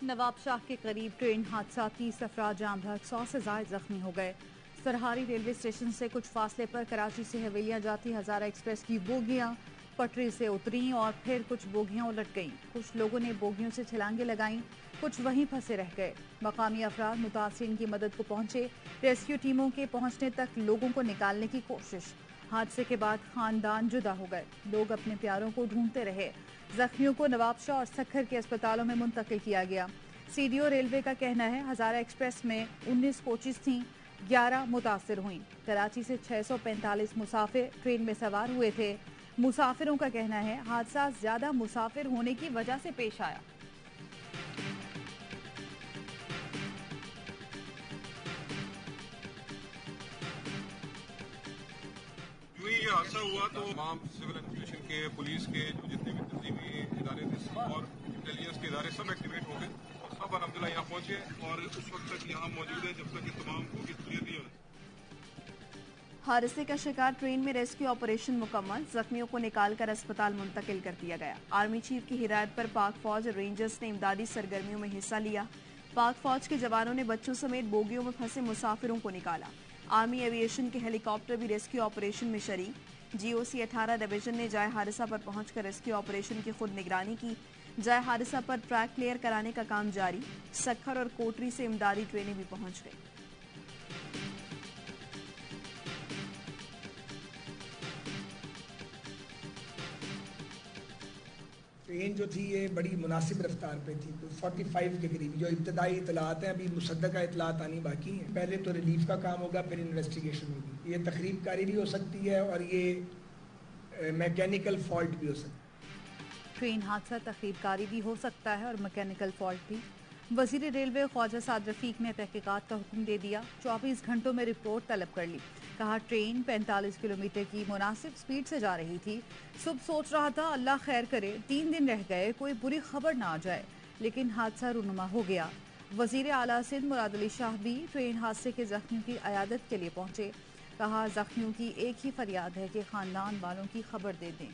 नवाबशाह के करीब ट्रेन हादसा, 30 अफराद जाम बहक, 100 से ज्यादा जख्मी हो गए। सरहारी रेलवे स्टेशन से कुछ फासले पर कराची से हवेलियां जाती हजारा एक्सप्रेस की बोगियां पटरी से उतरी और फिर कुछ बोगियां उलट गईं। कुछ लोगों ने बोगियों से छलांगे लगाईं, कुछ वहीं फंसे रह गए। मकामी अफराद मुतासिरीन की मदद को पहुंचे। रेस्क्यू टीमों के पहुंचने तक लोगों को निकालने की कोशिश। हादसे के बाद खानदान जुदा हो गए, लोग अपने प्यारों को ढूंढते रहे। जख्मियों को नवाबशाह और सखर के अस्पतालों में मुंतकिल किया गया। सीडीओ रेलवे का कहना है हजारा एक्सप्रेस में 19 कोचेस थीं, 11 मुतासर हुई। कराची से 645 मुसाफिर ट्रेन में सवार हुए थे। मुसाफिरों का कहना है हादसा ज्यादा मुसाफिर होने की वजह से पेश आया। ये हादसा हुआ तो तमाम सिविल एडमिनिस्ट्रेशन के, पुलिस के, जो जितने भी तंजीमी इदारे थे और इंटेलिजेंस के इदारे सब एक्टिवेट हो गए और सब अलहमदुलिल्लाह यहाँ पहुंचे और उस वक्त तक यहाँ मौजूद है जब तक ये तमाम को क्लियर नहीं होना। हादसे का शिकार ट्रेन में रेस्क्यू ऑपरेशन मुकम्मल, जख्मियों को निकालकर अस्पताल मुंतकिल कर दिया गया। आर्मी चीफ की हिदायत पर पाक फौज और रेंजर्स ने इमदादी सरगर्मियों में हिस्सा लिया। पाक फौज के जवानों ने बच्चों समेत बोगियों में फंसे मुसाफिरों को निकाला। आर्मी एविएशन के हेलीकॉप्टर भी रेस्क्यू ऑपरेशन में शरीक। जीओसी 18 डिवीजन ने जाए हादसा पर पहुंचकर रेस्क्यू ऑपरेशन की खुद निगरानी की। जाए हादसा पर ट्रैक क्लियर कराने का काम जारी। सखर और कोटरी से इमदादी ट्रेनें भी पहुंच गई। ट्रेन जो थी ये बड़ी मुनासिब रफ्तार पे थी, तो 45 के करीब। जो इब्तदाई इतलात हैं, अभी मुसद्दका इतलात आनी बाकी हैं। पहले तो रिलीफ का काम होगा, फिर इन्वेस्टिगेशन होगी। ये तकरीब कारी भी हो सकती है और ये मैकेनिकल फॉल्ट भी हो सकता है। ट्रेन हादसा तकरीब कारी भी हो सकता है और मैकेनिकल फॉल्ट भी। वजीर रेलवे ख्वाजा साद रफीक ने तहकीकात का हुक्म दे दिया। 24 घंटों में रिपोर्ट तलब कर ली। कहा ट्रेन 45 किलोमीटर की मुनासिब स्पीड से जा रही थी। सुबह सोच रहा था अल्लाह खैर करे, 3 दिन रह गए, कोई बुरी खबर ना आ जाए, लेकिन हादसा रूनुमा हो गया। वजीर आला सिंध मुराद अली शाह भी ट्रेन हादसे के जख्मियों की अयादत के लिए पहुंचे। कहा जख्मियों की एक ही फरियाद है कि खानदान वालों की खबर दे दें।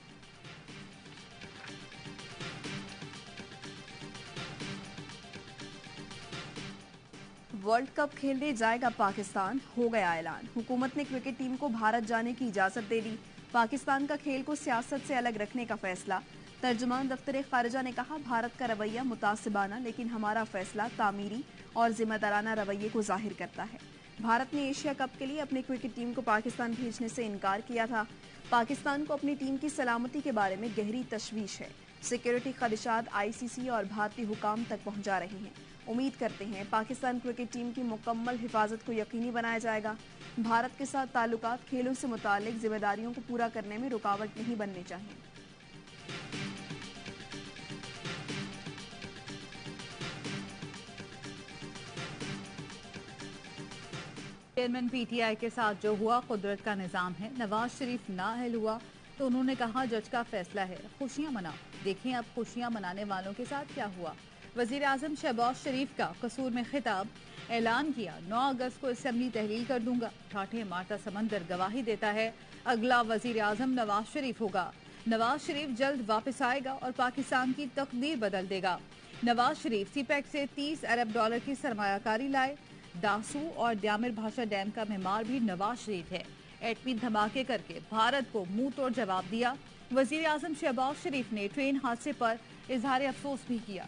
वर्ल्ड कप खेलने जाएगा पाकिस्तान, हो गया ऐलान। हुकूमत ने क्रिकेट टीम को भारत जाने की इजाजत दे दी। पाकिस्तान का खेल को सियासत से अलग रखने का फैसला। तर्जुमान दफ्तर खारिजा ने कहा भारत का रवैया मुतासिबाना, लेकिन हमारा फैसला तामीरी और जिम्मेदाराना रवैये को जाहिर करता है। भारत ने एशिया कप के लिए अपनी क्रिकेट टीम को पाकिस्तान भेजने से इनकार किया था। पाकिस्तान को अपनी टीम की सलामती के बारे में गहरी तशवीश है। सिक्योरिटी खदशात आईसीसी और भारतीय हुकाम तक पहुंचा रहे हैं। उम्मीद करते हैं पाकिस्तान क्रिकेट टीम की मुकम्मल हिफाजत को यकीनी बनाया जाएगा। भारत के साथ ताल्लुकात खेलों से मुतालिक जिम्मेदारियों को पूरा करने में रुकावट नहीं बनने चाहिए। चेयरमैन पीटीआई के साथ जो हुआ कुदरत का निजाम है। नवाज शरीफ नाअहल हुआ तो उन्होंने कहा जज का फैसला है, खुशियां मनाओ। देखें अब खुशियां मनाने वालों के साथ क्या हुआ। वजीर आजम शहबाज शरीफ का कसूर में खिताब, ऐलान किया 9 अगस्त को असेंबली तहलील कर दूंगा। ठाठे मारता समंदर गवाही देता है अगला वजीर आजम नवाज शरीफ होगा। नवाज शरीफ जल्द वापस आएगा और पाकिस्तान की तकदीर बदल देगा। नवाज शरीफ सीपैक से $30 अरब की सरमायाकारी लाए। दासू और द्यामिर भाषा डैम का मेहमान भी नवाज शरीफ है। एटमी धमाके करके भारत को मुंह तोड़ जवाब दिया। वजीर आजम शहबाज शरीफ ने ट्रेन हादसे पर इजहार अफसोस भी किया।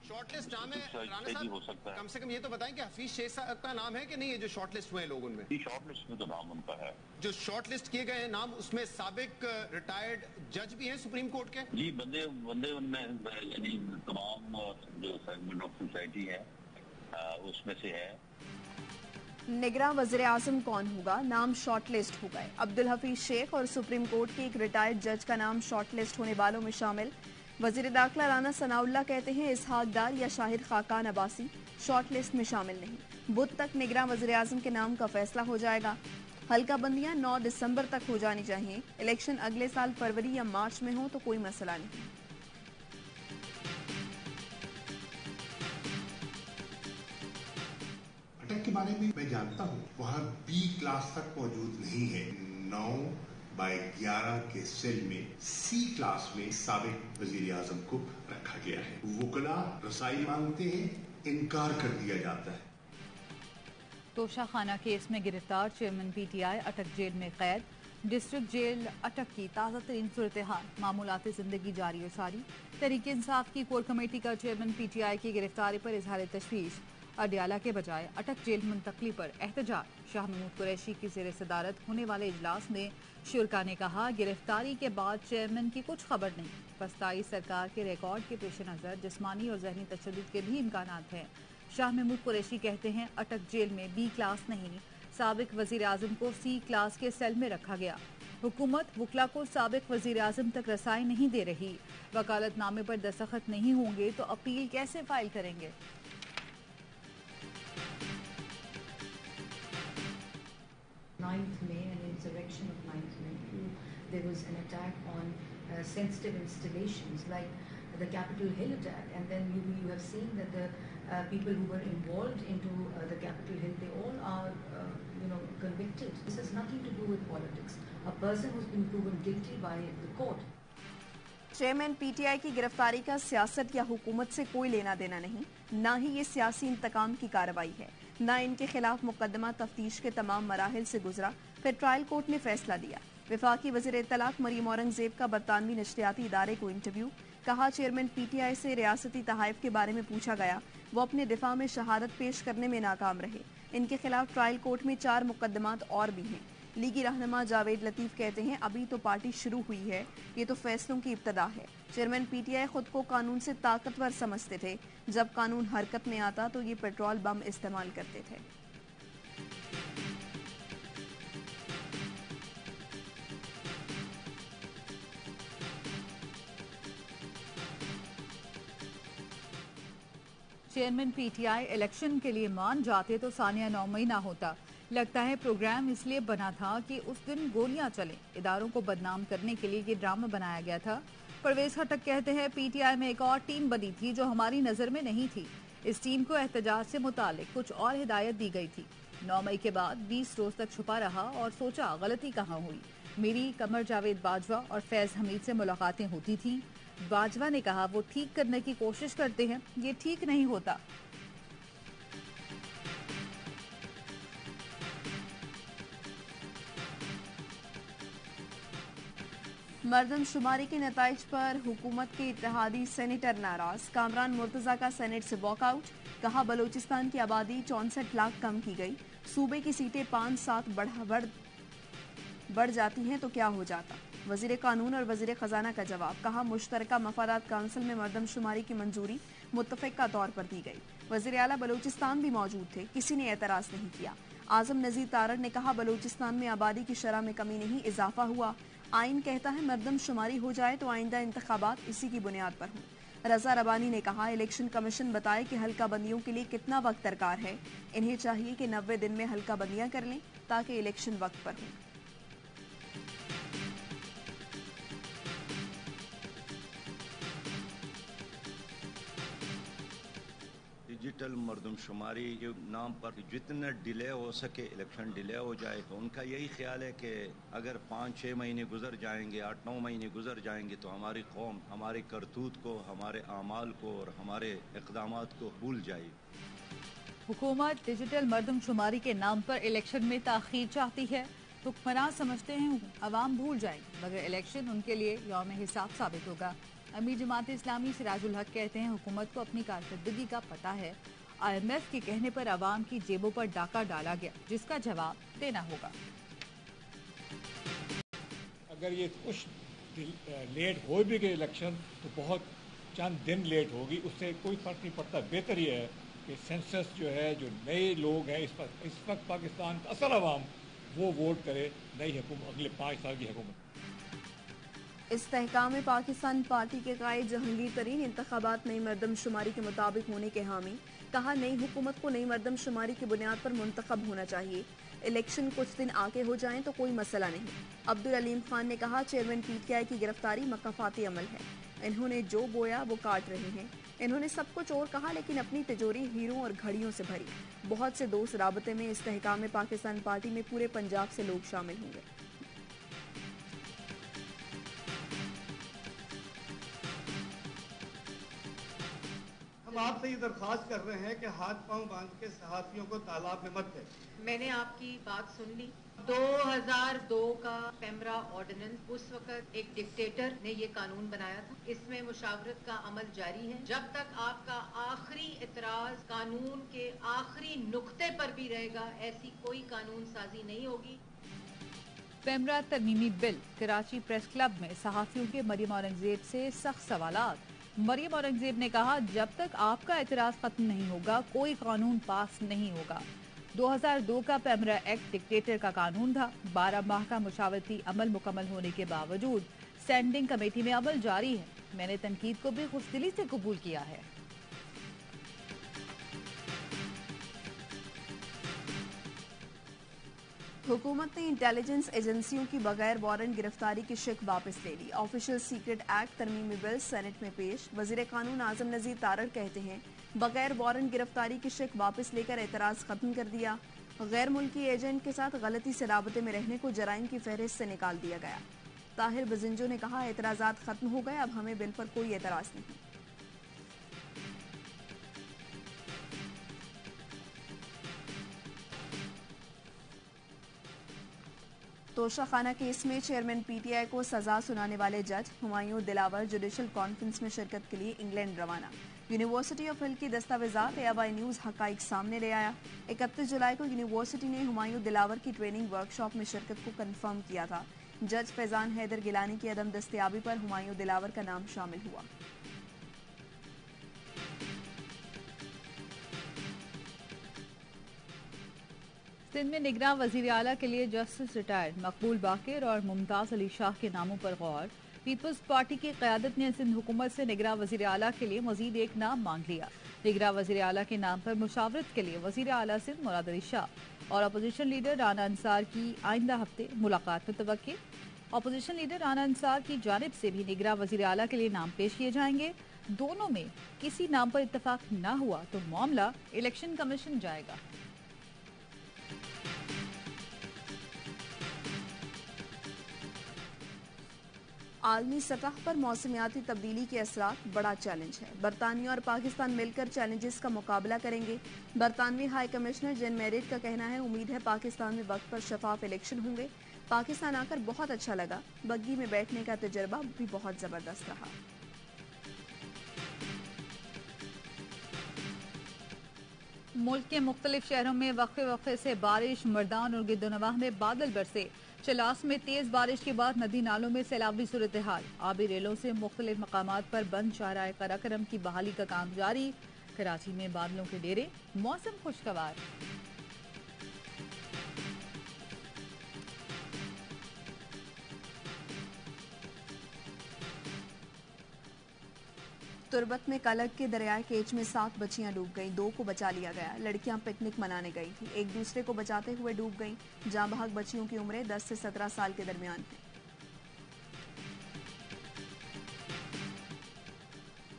शॉर्टलिस्ट नाम है राणा साहब, कम से कम ये तो बताएं कि हफीज शेख साहब का नाम है कि नहीं है जो शॉर्टलिस्ट हुए लोग उनमें? शॉर्टलिस्ट में तो नाम उनका है। जो शॉर्टलिस्ट किए गए नाम, उसमें साबिक रिटायर्ड जज भी हैं सुप्रीम कोर्ट के? जी, बंदे उनमें यानी तमाम जो सेगमेंट ऑफ सोसाइटी है उसमें से है। निगरान वज़ीर आज़म कौन होगा, नाम शॉर्टलिस्ट हो गए। अब्दुल हफीज शेख और सुप्रीम कोर्ट के एक रिटायर्ड जज का नाम शॉर्टलिस्ट होने वालों में शामिल। वजीर दाखिला राना सनाउल्लाह कहते हैं इसहाक डार या शाहिद खाकान अब्बासी शॉर्टलिस्ट में शामिल नहीं। बुध तक निगरान वज़ीर आज़म के नाम का फैसला हो जाएगा। हल्का बंदियां 9 दिसंबर तक हो जानी चाहिए। इलेक्शन अगले साल फरवरी या मार्च में हो तो कोई मसला नहीं। अटैक के बारे में मैं जानता हूँ, वहाँ B क्लास तक मौजूद नहीं है। 9/11 के सेल में C क्लास में साबिक वजीर आजम को रखा गया है। वुकला रसाई मांगते हैं, इनकार कर दिया जाता है। तोशाखाना केस में गिरफ्तार चेयरमैन PTI अटक जेल में कैद। डिस्ट्रिक्ट जेल अटक की ताज़ा तरीन सूरत हाल, मामूलात जिंदगी जारी और सारी। तहरीक इंसाफ की कोर कमेटी का चेयरमैन PTI की गिरफ्तारी पर इजहार तशवीश। अडियाला के बजाय अटक जेल मुंतकली पर एहतजाज। शाह महमूद कुरैशी की ज़ेर सदारत होने वाले इजलास में शुरका ने कहा, गिरफ्तारी के बाद चेयरमैन की कुछ खबर नहीं। फस्ताई सरकार के रिकॉर्ड के पेश नज़र जिस्मानी और जहनी तशद्दुद के भी इम्कानात हैं। शाह महमूद कुरैशी कहते हैं, अटक जेल में B क्लास नहीं, साबिक वजीर आजम को C क्लास के सेल में रखा गया। हुकूमत वुकला को साबिक वजीर आजम तक रसाई नहीं दे रही। वकालतनामे पर दस्तखत नहीं होंगे तो अपील कैसे फाइल करेंगे? May, an insurrection of 9th May, there was an attack on sensitive installations like the Capitol Hill attack, and then you have seen that the people who were involved into the Capitol Hill, they all are convicted. This has nothing to do with politics. A person who's been proven guilty by the court. Chairman PTI की गिरफ्तारी का सियासत या हुकूमत से कोई लेना देना नहीं, ना ही ये सियासी इंतकाम की कार्रवाई है, ना इनके खिलाफ मुकदमा तफ्तीश के तमाम मराहिल से गुजरा, फिर ट्रायल कोर्ट ने फैसला दिया। वफाकी वज़ीर इत्तलात मरियम औरंगजेब का बरतानवी नशरियाती इदारे को इंटरव्यू। कहा, चेयरमैन PTI से रियासती तहाइफ के बारे में पूछा गया, वो अपने दिफा में शहादत पेश करने में नाकाम रहे। इनके खिलाफ ट्रायल कोर्ट में 4 मुकदमात और भी हैं। लीगी रहनुमा जावेद लतीफ कहते हैं, अभी तो पार्टी शुरू हुई है, ये तो फैसलों की इब्तदा है। चेयरमैन PTI खुद को कानून से ताकतवर समझते थे, जब कानून हरकत में आता तो ये पेट्रोल बम इस्तेमाल करते थे। चेयरमैन PTI इलेक्शन के लिए मान जाते तो सानिया 9 मई ना होता। लगता है प्रोग्राम इसलिए बना था कि उस दिन गोलियां चलें। इदारों को बदनाम करने के लिए ये ड्रामा बनाया गया था। परवेज खटक कहते हैं, PTI में एक और टीम बनी थी जो हमारी नज़र में नहीं थी। इस टीम को एहतजाज से मुतालिक कुछ और हिदायत दी गई थी। 9 मई के बाद 20 रोज तक छुपा रहा और सोचा गलती कहाँ हुई। मेरी कमर जावेद बाजवा और फैज़ हमीद से मुलाकातें होती थी। बाजवा ने कहा, वो ठीक करने की कोशिश करते हैं, ये ठीक नहीं होता। मरदमशुमारी के नताइज पर हुकूमत के इत्तेहादी सेनेटर नाराज। कामरान मुर्तजा का सेनेट से वॉकआउट। कहा, बलूचिस्तान की आबादी 64 लाख कम की गई, सूबे की सीटें 5-7 बढ़ जाती हैं तो क्या हो जाता। वजीर कानून और वजीर खजाना का जवाब। कहा, मुश्तरका मफादात काउंसिल में मरदमशुमारी की मंजूरी मुत्तफ़िक़ा तौर पर दी गई। वज़ीर आला बलूचिस्तान भी मौजूद थे, किसी ने एतराज़ नहीं किया। आज़म नज़ीर तारड़ ने कहा, बलूचिस्तान में आबादी की शरह में कमी नहीं, इजाफा हुआ। आइन कहता है मरदमशुमारी हो जाए तो आइंदा इंतखाबात इसी की बुनियाद पर हों। रजा रबानी ने कहा, इलेक्शन कमीशन बताए कि हल्का बंदियों के लिए कितना वक्त दरकार है। इन्हें चाहिए कि 90 दिन में हल्का बंदियां कर लें ताकि इलेक्शन वक्त पर हों। डिजिटल मरदमशुमारी के नाम पर जितना डिले हो सके इलेक्शन डिले हो जाए, तो उनका यही ख्याल है कि अगर 5-6 महीने गुजर जाएंगे, 8-9 महीने गुजर जाएंगे तो हमारी कौम हमारे करतूत को, हमारे आमाल को और हमारे इक़दामात को भूल जाएगी। हुकूमत डिजिटल मरदमशुमारी के नाम पर इलेक्शन में ताख़ीर चाहती है। हुक्मरान समझते हैं अवाम भूल जाएंगे, मगर इलेक्शन उनके लिए यौम हिसाब साबित होगा। अमीर जमात इस्लामी सिराजुल हक कहते हैं, हुकूमत को अपनी कारकर्दगी का पता है। IMF के कहने पर अवाम की जेबों पर डाका डाला गया, जिसका जवाब देना होगा। अगर ये कुछ लेट हो भी गए इलेक्शन तो बहुत चंद दिन लेट होगी, उससे कोई फर्क नहीं पड़ता। बेहतर ये है कि सेंसस जो है, जो नए लोग हैं इस वक्त पाकिस्तान का असल अवाम, वो वोट करे नई हुकूमत, अगले 5 साल की हुकूमत। इस्तेहकाम पाकिस्तान पार्टी के कायद जहांगीर तरीन इंतखाबात नई मरदमशुमारी के मुताबिक होने के हामी। कहा, नई हुकूमत को नई मरदमशुमारी की बुनियाद पर मुंतखब होना चाहिए। इलेक्शन कुछ दिन आगे हो जाएं तो कोई मसला नहीं। अब्दुल अलीम खान ने कहा, चेयरमैन PTI की गिरफ्तारी मकाफाती अमल है। इन्होंने जो बोया वो काट रहे हैं। इन्होंने सब कुछ और कहा, लेकिन अपनी तिजोरी हीरों और घड़ियों से भरी। बहुत से दोस्त राबते में इस्तेहकाम पाकिस्तान पार्टी में पूरे पंजाब से लोग शामिल होंगे। हम आपसे ये दरख्वास्त कर रहे हैं कि हाथ पांव बांध के सहाफियों को तालाब में मत फेंकें। मैंने आपकी बात सुन ली। 2002 का पेमरा ऑर्डिनेंस, उस वक्त एक डिक्टेटर ने ये कानून बनाया था। इसमें मुशावरत का अमल जारी है। जब तक आपका आखिरी इतराज कानून के आखिरी नुक्ते पर भी रहेगा, ऐसी कोई कानून साजी नहीं होगी। पेमरा तरमीमी बिल। कराची प्रेस क्लब में सहाफियों के मरियम औरंगजेब से सख्त सवालात। मरियम औरंगजेब ने कहा, जब तक आपका एतराज खत्म नहीं होगा कोई कानून पास नहीं होगा। 2002 का पेमरा एक्ट डिक्टेटर का कानून था। 12 माह का मुशावरती अमल मुकम्मल होने के बावजूद स्टैंडिंग कमेटी में अमल जारी है। मैंने तनकीद को भी खुशदिली से कबूल किया है। हुकूमत ने इंटेलिजेंस एजेंसियों की बगैर वारंट गिरफ्तारी की शिक वापस ले ली। ऑफिशियल सीक्रेट एक्ट तरमीमी बिल सेनेट में पेश। वजीर कानून आजम नजीर तारड़ कहते हैं, बगैर वारंट गिरफ्तारी की शिक वापस लेकर एतराज खत्म कर दिया। गैर मुल्की एजेंट के साथ गलती से राबते में रहने को जराइम की फहरिस्त से निकाल दिया गया। ताहिर बजिंजो ने कहा, एतराजात खत्म हो गए, अब हमें बिल पर कोई एतराज नहीं। तोशाखाना केस में चेयरमैन पीटीआई को सजा सुनाने वाले जज हुमायूं दिलावर जुडिशल कॉन्फ्रेंस में शिरकत के लिए इंग्लैंड रवाना। यूनिवर्सिटी ऑफ हिल की दस्तावेजात एवाई न्यूज हकाइक सामने ले आया। 31 जुलाई को यूनिवर्सिटी ने हुमायूं दिलावर की ट्रेनिंग वर्कशॉप में शिरकत को कंफर्म किया था। जज फैजान हैदर गिलानी की अदम दस्तयाबी पर हुमायूं दिलावर का नाम शामिल हुआ। सिंध में निगरान वजीर आला के लिए जस्टिस रिटायर्ड मकबूल बाकिर और मुमताज अली शाह के नामों पर गौर। पीपल्स पार्टी की क़यादत ने सिंध हुकूमत से निगरान वजीर आला के लिए मजीद एक नाम मांग लिया। निगरान वजीर आला के नाम पर मुशावरत के लिए वजीर आला सिंध मुराद अली शाह और अपोजिशन लीडर राना अंसार की आइंदा हफ्ते मुलाकात मुतवक्किल। अपोजिशन लीडर राना अंसार की जानिब से भी निगरान वजीर आला के लिए नाम पेश किए जाएंगे। दोनों में किसी नाम पर इत्तफाक न हुआ तो मामला इलेक्शन कमीशन जाएगा। आलमी सतह पर मौसमियाती तब्दीली के असरात बड़ा चैलेंज है। बरतानिया और पाकिस्तान मिलकर चैलेंजेस का मुकाबला करेंगे। बरतानवी हाई कमिश्नर जेन मेरिट का कहना है, उम्मीद है पाकिस्तान में वक्त पर शफाफ इलेक्शन होंगे। पाकिस्तान आकर बहुत अच्छा लगा। बग्गी में बैठने का तजर्बा भी बहुत जबरदस्त रहा। मुल्क के मुख्तलिफ शहरों में वक्फे वक्फे से बारिश। मर्दान और गिद्दोनवाह में बादल बरसे। चलास में तेज बारिश के बाद नदी नालों में सैलाबी सूरत हाल। आबी रेलों से मुख्तलिफ मकामात पर बंद शाहराए कराकरम की बहाली का काम जारी। कराची में बादलों के डेरे, मौसम खुशगवार। तुरबत में कलक के दरियाए केच में 7 बच्चियां डूब गईं, 2 को बचा लिया गया। लड़कियां पिकनिक मनाने गई थी, एक दूसरे को बचाते हुए डूब गईं। जाँ बहक बच्चियों की उम्रें 10 से 17 साल के दरमियान है।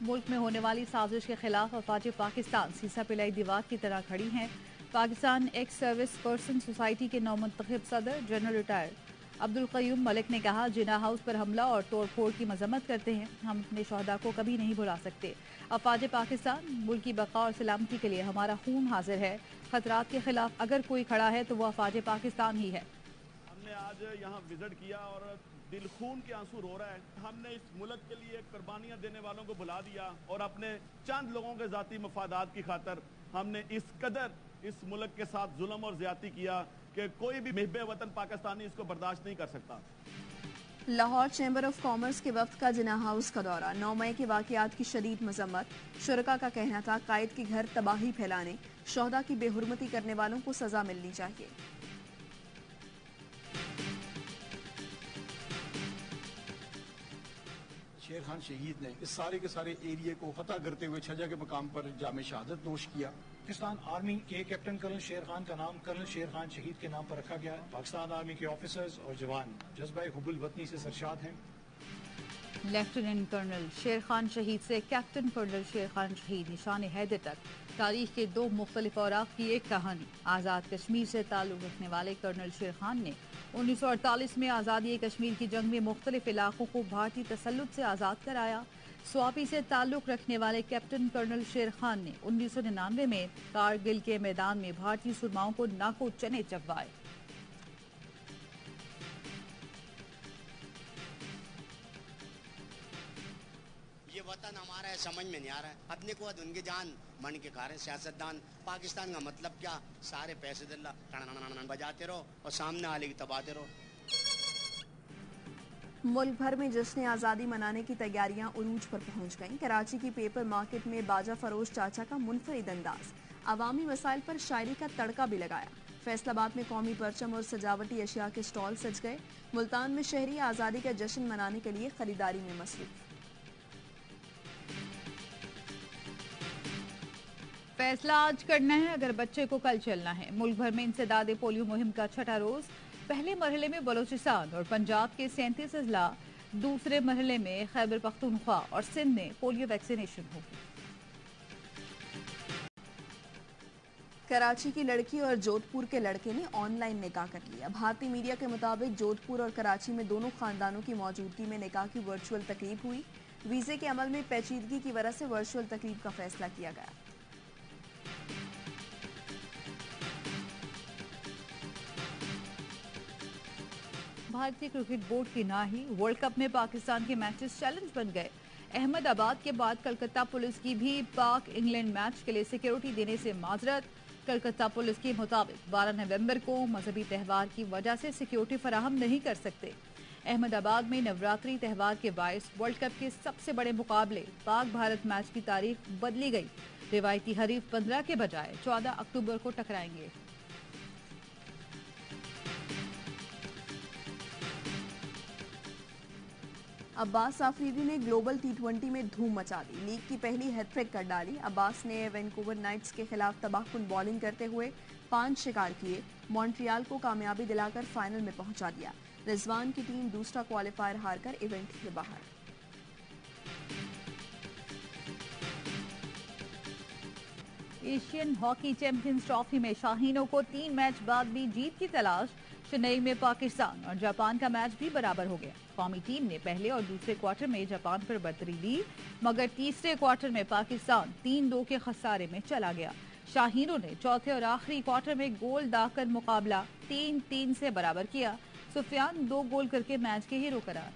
मुल्क में होने वाली साजिश के खिलाफ अफवाज पाकिस्तान सीसा पिलाई दीवार की तरह खड़ी हैं। Pakistan ex service person society के नौमुंतखब सदर जनरल रिटायर्ड अब्दुल क़य्यूम मलिक ने कहा, जिना हाउस पर हमला और तोड़फोड़ की मजम्मत करते हैं। हम अपने शहदा को कभी नहीं भुला सकते। अफवाज पाकिस्तान मुल्क की बका और सलामती के लिए हमारा खून हाजिर है। खतरात के खिलाफ अगर कोई खड़ा है तो वो अफवाज पाकिस्तान ही है। हमने आज यहाँ विजिट किया और दिल खून के आंसू रो रहा है। हमने इस मुल्क के लिए कुर्बानियां देने वालों को भुला दिया और अपने चंद लोगों के जाती मफादात की खातर हमने इस कदर इस मुल्क के साथ जुल्म और ज्यादती किया कि कोई भी मुहिब्बे वतन पाकिस्तानी इसको बर्दाश्त नहीं कर सकता। लाहौर चैम्बर ऑफ कॉमर्स के वफ्द का जिना हाउस का दौरा। 9 मई के वाकयात की शदीद मजम्मत। शुरका का कहना था, कायद के घर तबाही फैलाने, शोहदा की बेहुरमती करने वालों को सजा मिलनी चाहिए। शेर खान शहीद ने इस सारे के सारे एरिया को फतह करते हुए छजा के मकाम पर जामे शहादत नोश किया। पाकिस्तान आर्मी के कैप्टन कर्नल शेर खान का नाम कर्नल शेर खान शहीद के नाम पर रखा गया है। पाकिस्तान आर्मी के ऑफिसर्स और जवान जज्बा हुब्बुल वतनी से सरशाद हैं। लेफ्टिनेंट कर्नल शेर खान शहीद से कैप्टन कर्नल शेर खान शहीद निशान हैदर तक तारीख के दो मुख्तलिफ औराक की एक कहानी। आज़ाद कश्मीर से ताल्लुक़ रखने वाले कर्नल शेर खान ने 1948 में आज़ादी कश्मीर की जंग में मुख्तलिफ इलाकों को भारतीय तसल्लुत से आज़ाद कराया। स्वापी से ताल्लुक़ रखने वाले कैप्टन कर्नल शेर खान ने 1999 में कारगिल के मैदान में भारतीय सुरमाओं को नाको चने चबवाए। ये वतन हमारा है, समझ में नहीं आ रहा है। अपने को उनकी जान मन के खा रहे सियासतदान। पाकिस्तान का मतलब क्या? सारे पैसे दिल्ला बजाते रहो और सामने आले की तबाते रहो। मुल्क भर में जश्न आज़ादी मनाने की तैयारियां उरूज पर पहुंच गईं। कराची की पेपर मार्केट में बाजा फरोश चाचा का मुनफरिद अंदाज, अवामी मसाइल पर शायरी का तड़का भी लगाया। फैसलाबाद में कौमी परचम और सजावटी अशिया के स्टॉल सज गए। मुल्तान में शहरी आज़ादी का जश्न मनाने के लिए खरीदारी में मसरूफ। फैसला आज करना है अगर बच्चे को कल चलना है। मुल्क भर में इंसदाद पोलियो मुहिम का छठा रोज। पहले मरहले में बलोचिस्तान और पंजाब के 37 अजला, दूसरे मरहले में खैबर पख्तूनख्वा और सिंध में पोलियो वैक्सीनेशन होगी। कराची की लड़की और जोधपुर के लड़के ने ऑनलाइन निकाह कर लिया। भारतीय मीडिया के मुताबिक जोधपुर और कराची में दोनों खानदानों की मौजूदगी में निकाह की वर्चुअल तकरीब हुई। वीजे के अमल में पेचीदगी की वजह से वर्चुअल तकरीब का फैसला किया गया। भारतीय क्रिकेट बोर्ड की नाही, वर्ल्ड कप में पाकिस्तान के मैचेस चैलेंज बन गए। अहमदाबाद के बाद कलकत्ता पुलिस की भी पाक इंग्लैंड मैच के लिए सिक्योरिटी देने से माजरत। कलकत्ता पुलिस के मुताबिक 12 नवंबर को मजहबी त्यौहार की वजह से सिक्योरिटी फराहम नहीं कर सकते। अहमदाबाद में नवरात्रि त्यौहार के बायस वर्ल्ड कप के सबसे बड़े मुकाबले पाक भारत मैच की तारीख बदली गई। रिवायती हरीफ 15 के बजाय 14 अक्टूबर को टकराएंगे। अब्बास आफरीदी ने ग्लोबल T20 में धूम मचा दी। लीग की पहली हैट्रिक कर डाली। अब्बास ने वैंकूवर नाइट्स के खिलाफ तबाहकुन बॉलिंग करते हुए 5 शिकार किए। मॉन्ट्रियल को कामयाबी दिलाकर फाइनल में पहुंचा दिया। रिजवान की टीम दूसरा क्वालिफायर हारकर इवेंट से बाहर। एशियन हॉकी चैंपियंस ट्रॉफी में शाहीनों को 3 मैच बाद भी जीत की तलाश। चेन्नई में पाकिस्तान और जापान का मैच भी बराबर हो गया। कौमी टीम ने पहले और दूसरे क्वार्टर में जापान पर बढ़तरी ली, मगर तीसरे क्वार्टर में पाकिस्तान 3-2 के खसारे में चला गया। शाहीनों ने चौथे और आखिरी क्वार्टर में गोल दागकर मुकाबला 3-3 से बराबर किया। सुफियान 2 गोल करके मैच के हीरो करार।